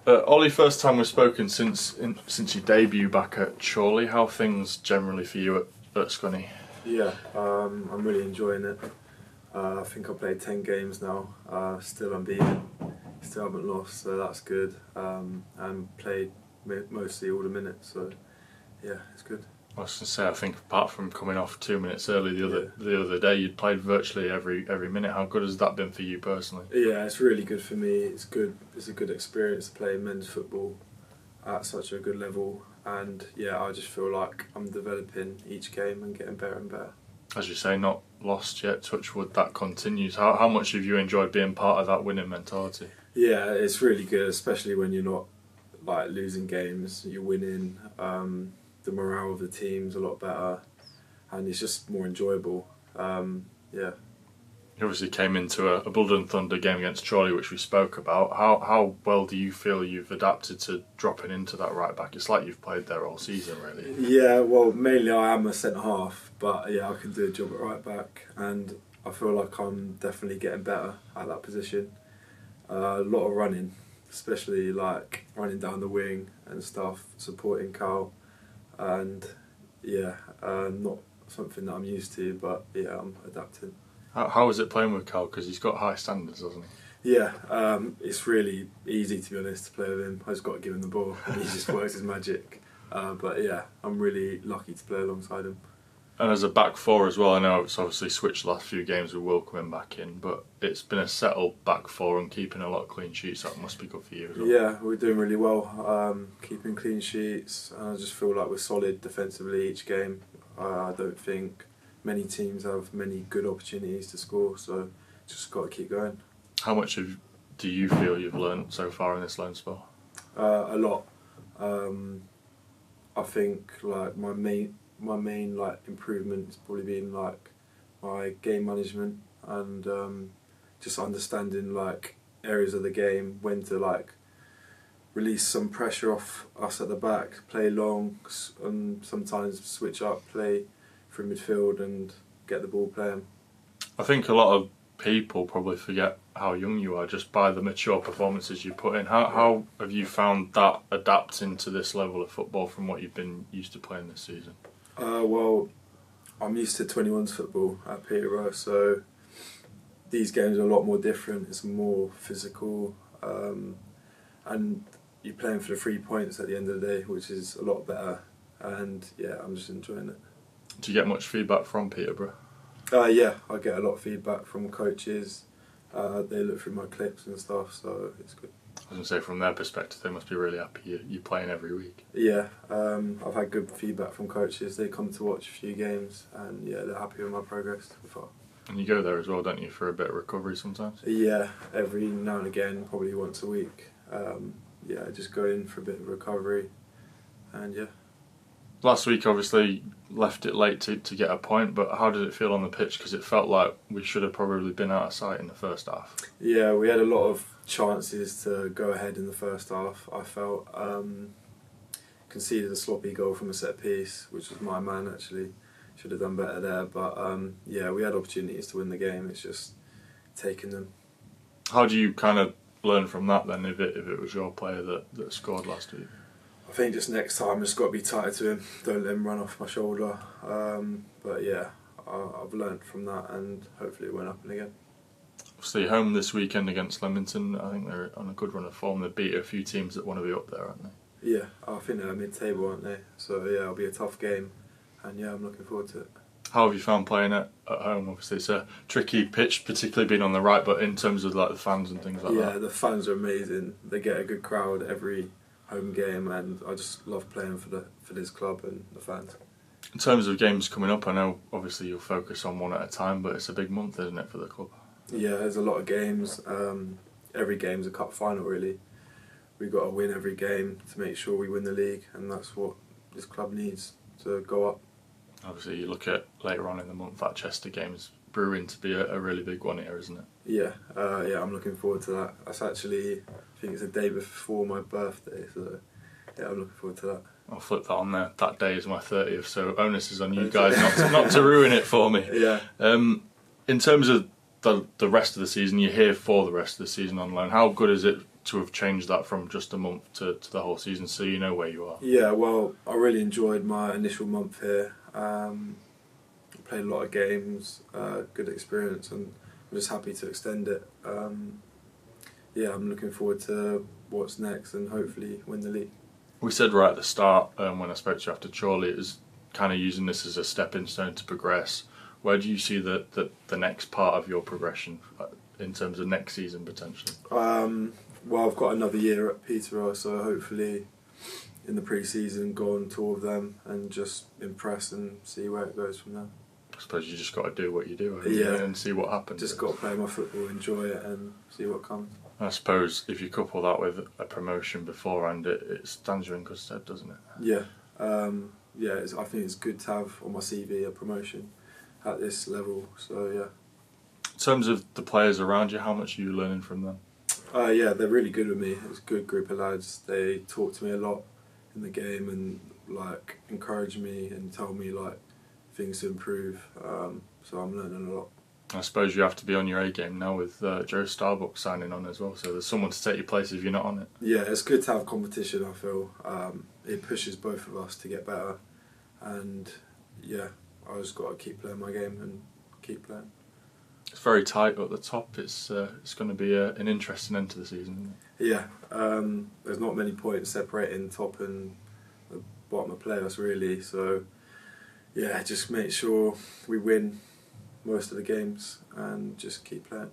Ollie, first time we've spoken since your debut back at Chorley. How are things generally for you at Scunny? Yeah, I'm really enjoying it. I think I played 10 games now, still unbeaten, still haven't lost, so that's good. And played mostly all the minutes, so yeah, it's good. I was going to say, I think apart from coming off 2 minutes early the other day, you'd played virtually every minute. How good has that been for you personally? Yeah, it's really good for me. It's good. It's a good experience to play men's football at such a good level, and yeah, I just feel like I'm developing each game and getting better and better. As you say, not lost yet. Touch wood, that continues. How much have you enjoyed being part of that winning mentality? Yeah, it's really good, especially when you're not like losing games. You're winning. The morale of the team's a lot better, and it's just more enjoyable. Yeah. You obviously came into a Blood and Thunder game against Chorley, which we spoke about. How well do you feel you've adapted to dropping into that right back? It's like you've played there all season, really. Yeah, well, mainly I am a centre half, but yeah, I can do a job at right back, and I feel like I'm definitely getting better at that position. A lot of running, especially like running down the wing and stuff, supporting Carl, and yeah, not something that I'm used to, but yeah, I'm adapting. How is it playing with Carl? Because he's got high standards, doesn't he? Yeah, it's really easy, to be honest, to play with him. I just got to give him the ball and he just works his magic. But yeah, I'm really lucky to play alongside him. And as a back four as well, I know it's obviously switched the last few games with Will coming back in, but it's been a settled back four and keeping a lot of clean sheets. That must be good for you as well. Yeah, we're doing really well, keeping clean sheets, and I just feel like we're solid defensively each game. I don't think many teams have many good opportunities to score, so just got to keep going. How much do you feel you've learned so far in this loan spell? A lot. I think like my main like improvement has probably been like my game management and just understanding like areas of the game, when to like release some pressure off us at the back, play long, and sometimes switch up, play through midfield and get the ball playing. I think a lot of people probably forget how young you are just by the mature performances you put in. How have you found that adapting to this level of football from what you've been used to playing this season? Well, I'm used to 21s football at Peterborough, so these games are a lot more different. It's more physical, and you're playing for the 3 points at the end of the day, which is a lot better. And yeah, I'm just enjoying it. Do you get much feedback from Peterborough? Yeah, I get a lot of feedback from coaches. They look through my clips and stuff, so it's good. I was going to say, from their perspective, they must be really happy you're playing every week. Yeah, I've had good feedback from coaches. They come to watch a few games, and yeah, they're happy with my progress so far. And you go there as well, don't you, for a bit of recovery sometimes? Yeah, every now and again, probably once a week. Yeah, just go in for a bit of recovery, and yeah. Last week, obviously, left it late to get a point, but how did it feel on the pitch? Because it felt like we should have probably been out of sight in the first half. Yeah, we had a lot of chances to go ahead in the first half. I felt conceded a sloppy goal from a set piece, which was my man actually. Should have done better there, but yeah, we had opportunities to win the game. It's just taking them. How do you kind of learn from that then, if it was your player that scored last week? I think just next time, I've just got to be tighter to him. Don't let him run off my shoulder. But yeah, I've learnt from that, and hopefully it won't happen again. Obviously, home this weekend against Leamington. I think they're on a good run of form. They beat a few teams that want to be up there, aren't they? Yeah, I think they're mid-table, aren't they? So yeah, it'll be a tough game, and yeah, I'm looking forward to it. How have you found playing at home? Obviously, it's a tricky pitch, particularly being on the right, but in terms of like the fans and things like that. Yeah, the fans are amazing. They get a good crowd every home game, and I just love playing for this club and the fans. In terms of games coming up, I know obviously you'll focus on one at a time, but it's a big month, isn't it, for the club? Yeah, there's a lot of games. Every game's a cup final, really. We've got to win every game to make sure we win the league, and that's what this club needs to go up. Obviously, you look at later on in the month, that Chester game is brewing to be a really big one here, isn't it? Yeah, yeah, I'm looking forward to that. That's actually, I think it's the day before my birthday, so yeah, I'm looking forward to that. I'll flip that on there. That day is my 30th, so onus is on you guys not to ruin it for me. Yeah. In terms of the rest of the season, you're here for the rest of the season on loan. How good is it to have changed that from just a month to the whole season, so you know where you are? Yeah, well, I really enjoyed my initial month here. Played a lot of games, good experience, and I'm just happy to extend it. Yeah, I'm looking forward to what's next and hopefully win the league. We said right at the start, when I spoke to you after Chorley, it was kind of using this as a stepping stone to progress. Where do you see the next part of your progression in terms of next season potentially? Well, I've got another year at Peterborough, so hopefully in the pre-season go on tour with them and just impress and see where it goes from there. I suppose you just got to do what you do, Yeah, and see what happens. Just got to play my football, enjoy it, and see what comes. I suppose if you couple that with a promotion beforehand, it stands you in good stead, doesn't it? Yeah, I think it's good to have on my CV a promotion at this level. So yeah. In terms of the players around you, how much are you learning from them? Yeah, they're really good with me. It's a good group of lads. They talk to me a lot in the game and like encourage me and tell me like things to improve. So I'm learning a lot. I suppose you have to be on your A game now with Joe Starbuck signing on as well, so there's someone to take your place if you're not on it. Yeah, it's good to have competition, I feel. It pushes both of us to get better, and yeah, I just got to keep playing my game and keep playing. It's very tight at the top. It's going to be an interesting end to the season, isn't it? Yeah, there's not many points separating top and the bottom of playoffs really, so yeah, just make sure we win most of the games and just keep playing.